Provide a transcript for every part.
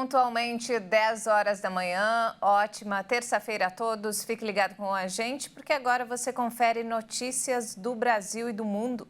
Pontualmente 10 horas da manhã, ótima terça-feira a todos. Fique ligado com a gente, porque agora você confere notícias do Brasil e do mundo.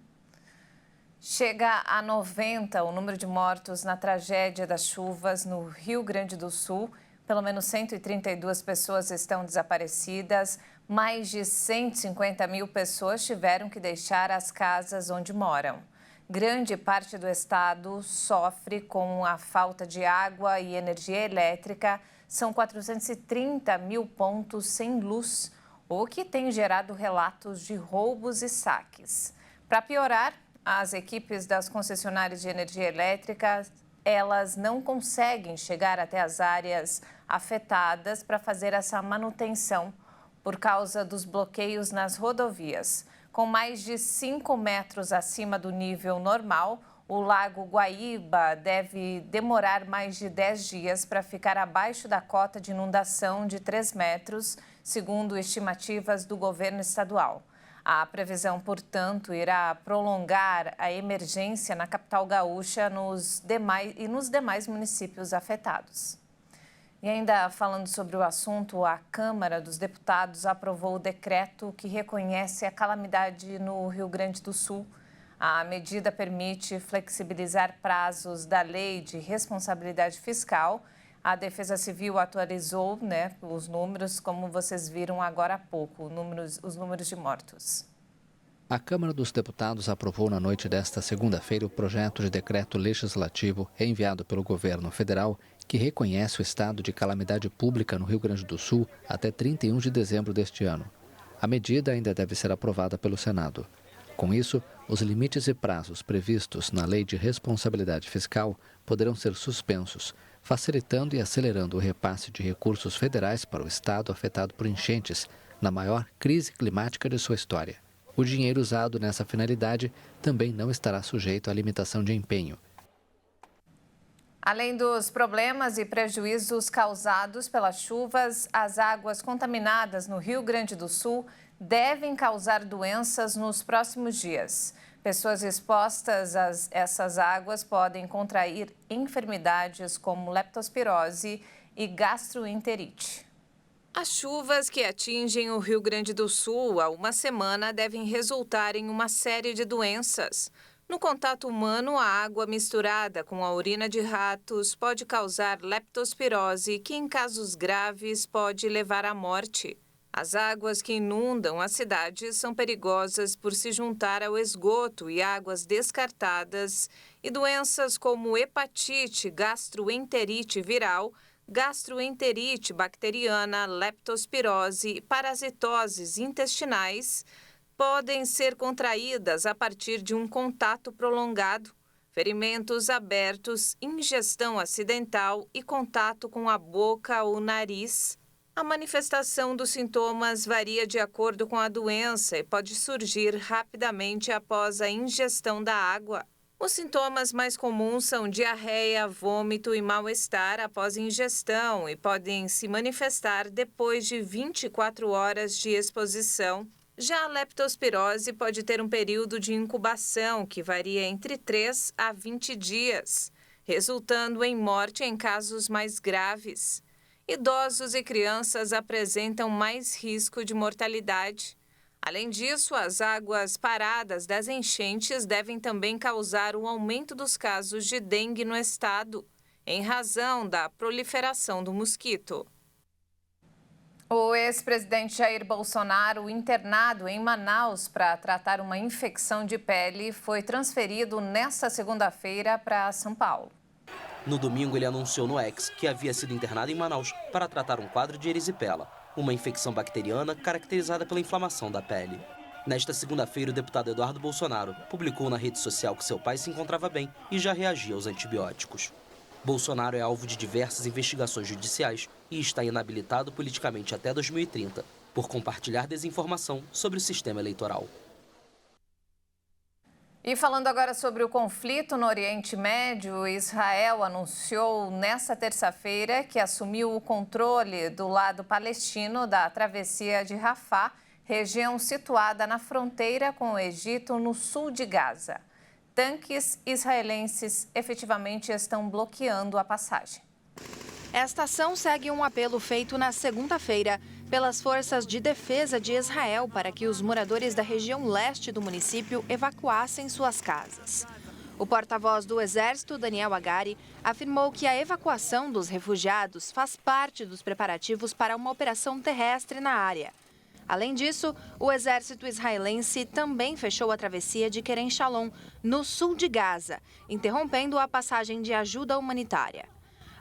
Chega a 90 o número de mortos na tragédia das chuvas no Rio Grande do Sul. Pelo menos 132 pessoas estão desaparecidas. Mais de 150 mil pessoas tiveram que deixar as casas onde moram. Grande parte do estado sofre com a falta de água e energia elétrica. São 430 mil pontos sem luz, o que tem gerado relatos de roubos e saques. Para piorar, as equipes das concessionárias de energia elétrica, elas não conseguem chegar até as áreas afetadas para fazer essa manutenção por causa dos bloqueios nas rodovias. Com mais de 5 metros acima do nível normal, o Lago Guaíba deve demorar mais de 10 dias para ficar abaixo da cota de inundação de 3 metros, segundo estimativas do governo estadual. A previsão, portanto, irá prolongar a emergência na capital gaúcha nos demais municípios afetados. E ainda falando sobre o assunto, a Câmara dos Deputados aprovou o decreto que reconhece a calamidade no Rio Grande do Sul. A medida permite flexibilizar prazos da Lei de Responsabilidade Fiscal. A Defesa Civil atualizou, os números, como vocês viram agora há pouco, os números de mortos. A Câmara dos Deputados aprovou na noite desta segunda-feira o projeto de decreto legislativo enviado pelo governo federal que reconhece o estado de calamidade pública no Rio Grande do Sul até 31 de dezembro deste ano. A medida ainda deve ser aprovada pelo Senado. Com isso, os limites e prazos previstos na Lei de Responsabilidade Fiscal poderão ser suspensos, facilitando e acelerando o repasse de recursos federais para o estado afetado por enchentes, na maior crise climática de sua história. O dinheiro usado nessa finalidade também não estará sujeito à limitação de empenho. Além dos problemas e prejuízos causados pelas chuvas, as águas contaminadas no Rio Grande do Sul devem causar doenças nos próximos dias. Pessoas expostas a essas águas podem contrair enfermidades como leptospirose e gastroenterite. As chuvas que atingem o Rio Grande do Sul há uma semana devem resultar em uma série de doenças. No contato humano, a água misturada com a urina de ratos pode causar leptospirose, que em casos graves pode levar à morte. As águas que inundam as cidades são perigosas por se juntar ao esgoto e águas descartadas, e doenças como hepatite, gastroenterite viral, gastroenterite bacteriana, leptospirose e parasitoses intestinais podem ser contraídas a partir de um contato prolongado, ferimentos abertos, ingestão acidental e contato com a boca ou nariz. A manifestação dos sintomas varia de acordo com a doença e pode surgir rapidamente após a ingestão da água. Os sintomas mais comuns são diarreia, vômito e mal-estar após ingestão e podem se manifestar depois de 24 horas de exposição. Já a leptospirose pode ter um período de incubação que varia entre 3 a 20 dias, resultando em morte em casos mais graves. Idosos e crianças apresentam mais risco de mortalidade. Além disso, as águas paradas das enchentes devem também causar um aumento dos casos de dengue no estado, em razão da proliferação do mosquito. O ex-presidente Jair Bolsonaro, internado em Manaus para tratar uma infecção de pele, foi transferido nesta segunda-feira para São Paulo. No domingo, ele anunciou no X que havia sido internado em Manaus para tratar um quadro de erisipela, uma infecção bacteriana caracterizada pela inflamação da pele. Nesta segunda-feira, o deputado Eduardo Bolsonaro publicou na rede social que seu pai se encontrava bem e já reagia aos antibióticos. Bolsonaro é alvo de diversas investigações judiciais e está inabilitado politicamente até 2030 por compartilhar desinformação sobre o sistema eleitoral. E falando agora sobre o conflito no Oriente Médio, Israel anunciou nesta terça-feira que assumiu o controle do lado palestino da travessia de Rafah, região situada na fronteira com o Egito, no sul de Gaza. Tanques israelenses efetivamente estão bloqueando a passagem. Esta ação segue um apelo feito na segunda-feira pelas forças de defesa de Israel para que os moradores da região leste do município evacuassem suas casas. O porta-voz do Exército, Daniel Hagari, afirmou que a evacuação dos refugiados faz parte dos preparativos para uma operação terrestre na área. Além disso, o exército israelense também fechou a travessia de Kerem Shalom, no sul de Gaza, interrompendo a passagem de ajuda humanitária.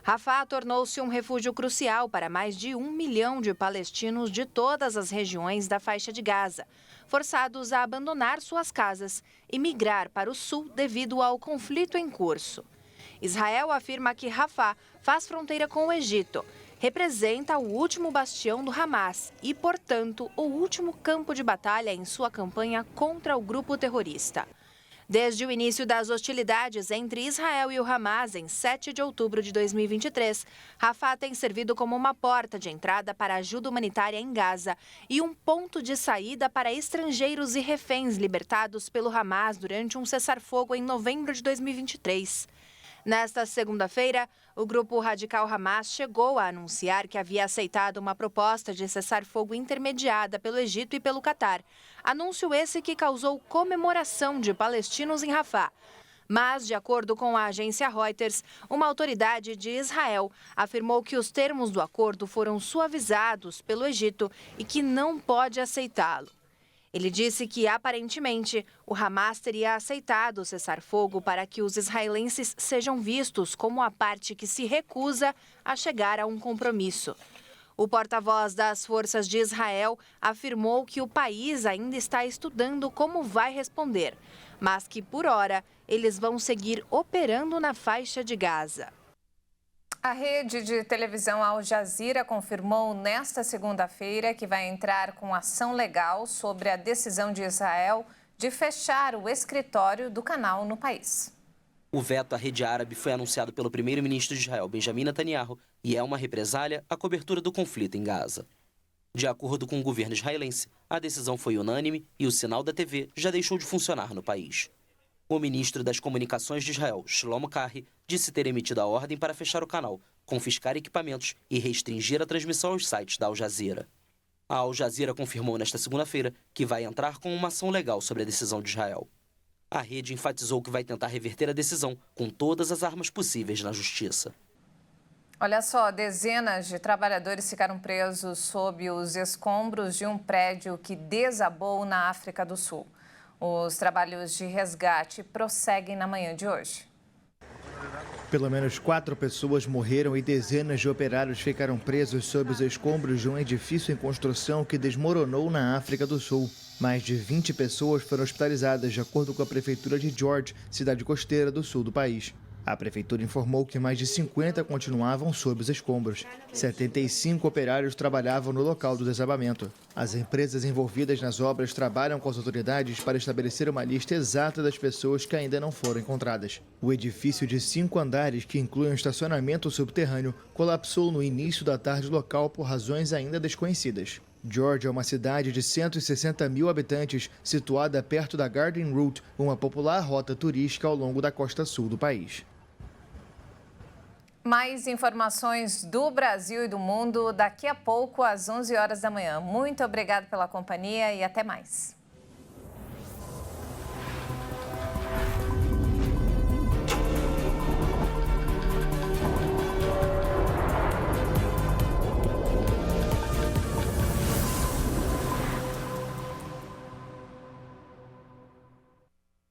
Rafah tornou-se um refúgio crucial para mais de 1 milhão de palestinos de todas as regiões da faixa de Gaza, forçados a abandonar suas casas e migrar para o sul devido ao conflito em curso. Israel afirma que Rafah faz fronteira com o Egito, representa o último bastião do Hamas e, portanto, o último campo de batalha em sua campanha contra o grupo terrorista. Desde o início das hostilidades entre Israel e o Hamas, em 7 de outubro de 2023, Rafah tem servido como uma porta de entrada para ajuda humanitária em Gaza e um ponto de saída para estrangeiros e reféns libertados pelo Hamas durante um cessar-fogo em novembro de 2023. Nesta segunda-feira, o grupo radical Hamas chegou a anunciar que havia aceitado uma proposta de cessar-fogo intermediada pelo Egito e pelo Catar. Anúncio esse que causou comemoração de palestinos em Rafah. Mas, de acordo com a agência Reuters, uma autoridade de Israel afirmou que os termos do acordo foram suavizados pelo Egito e que não pode aceitá-lo. Ele disse que, aparentemente, o Hamas teria aceitado o cessar-fogo para que os israelenses sejam vistos como a parte que se recusa a chegar a um compromisso. O porta-voz das forças de Israel afirmou que o país ainda está estudando como vai responder, mas que, por hora, eles vão seguir operando na faixa de Gaza. A rede de televisão Al Jazeera confirmou nesta segunda-feira que vai entrar com ação legal sobre a decisão de Israel de fechar o escritório do canal no país. O veto à rede árabe foi anunciado pelo primeiro-ministro de Israel, Benjamin Netanyahu, e é uma represália à cobertura do conflito em Gaza. De acordo com o governo israelense, a decisão foi unânime e o sinal da TV já deixou de funcionar no país. O ministro das Comunicações de Israel, Shlomo Karhi, disse ter emitido a ordem para fechar o canal, confiscar equipamentos e restringir a transmissão aos sites da Al Jazeera. A Al Jazeera confirmou nesta segunda-feira que vai entrar com uma ação legal sobre a decisão de Israel. A rede enfatizou que vai tentar reverter a decisão com todas as armas possíveis na justiça. Olha só, dezenas de trabalhadores ficaram presos sob os escombros de um prédio que desabou na África do Sul. Os trabalhos de resgate prosseguem na manhã de hoje. Pelo menos 4 pessoas morreram e dezenas de operários ficaram presos sob os escombros de um edifício em construção que desmoronou na África do Sul. Mais de 20 pessoas foram hospitalizadas, de acordo com a prefeitura de George, cidade costeira do sul do país. A prefeitura informou que mais de 50 continuavam sob os escombros. 75 operários trabalhavam no local do desabamento. As empresas envolvidas nas obras trabalham com as autoridades para estabelecer uma lista exata das pessoas que ainda não foram encontradas. O edifício de 5 andares, que inclui um estacionamento subterrâneo, colapsou no início da tarde local por razões ainda desconhecidas. George é uma cidade de 160 mil habitantes, situada perto da Garden Route, uma popular rota turística ao longo da costa sul do país. Mais informações do Brasil e do mundo daqui a pouco, às 11 horas da manhã. Muito obrigada pela companhia e até mais.